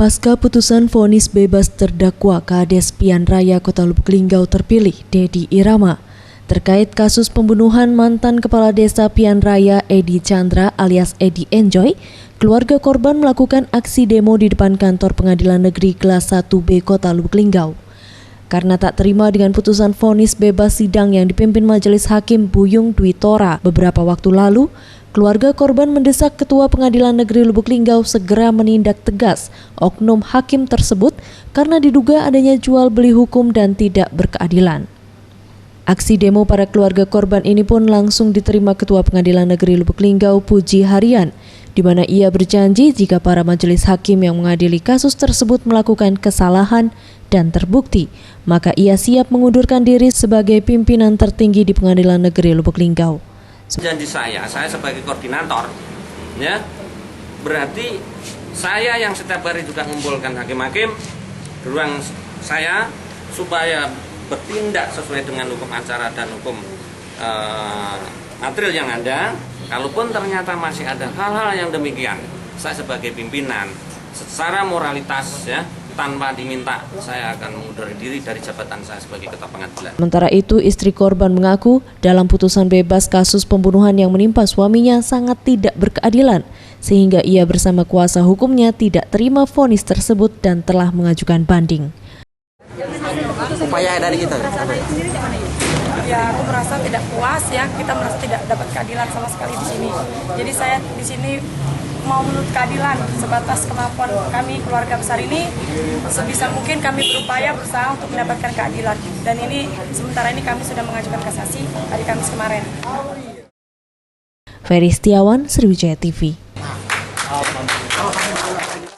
Pasca putusan vonis bebas terdakwa Kades Pian Raya Kota Lubuk Linggau terpilih Dedi Irama terkait kasus pembunuhan mantan Kepala Desa Pian Raya Edi Chandra alias Edi Enjoy, keluarga korban melakukan aksi demo di depan kantor Pengadilan Negeri Kelas 1B Kota Lubuk Linggau. Karena tak terima dengan putusan vonis bebas sidang yang dipimpin Majelis Hakim Buyung Dwi Tora beberapa waktu lalu, keluarga korban mendesak Ketua Pengadilan Negeri Lubuk Linggau segera menindak tegas oknum hakim tersebut karena diduga adanya jual beli hukum dan tidak berkeadilan. Aksi demo para keluarga korban ini pun langsung diterima Ketua Pengadilan Negeri Lubuk Linggau Puji Harian, di mana ia berjanji jika para majelis hakim yang mengadili kasus tersebut melakukan kesalahan dan terbukti, maka ia siap mengundurkan diri sebagai pimpinan tertinggi di Pengadilan Negeri Lubuk Linggau. Janji saya sebagai koordinator, ya, berarti saya yang setiap hari juga mengumpulkan hakim-hakim di ruang saya supaya bertindak sesuai dengan hukum acara dan hukum material yang ada. Kalaupun ternyata masih ada hal-hal yang demikian, saya sebagai pimpinan secara moralitas, ya, tanpa diminta, saya akan mengundurkan diri dari jabatan saya sebagai Ketua Pengadilan. Sementara itu, istri korban mengaku dalam putusan bebas kasus pembunuhan yang menimpa suaminya sangat tidak berkeadilan, sehingga ia bersama kuasa hukumnya tidak terima vonis tersebut dan telah mengajukan banding. Upaya dari kita apa ya? Ya, aku merasa tidak puas, ya, kita merasa tidak dapat keadilan sama sekali di sini. Jadi saya di sini mau menuntut keadilan sebatas kemampuan kami keluarga besar ini, sebisa mungkin kami berupaya berusaha untuk mendapatkan keadilan. Dan ini sementara ini kami sudah mengajukan kasasi hari Kamis kemarin. Ferry Setiawan, Sriwijaya TV.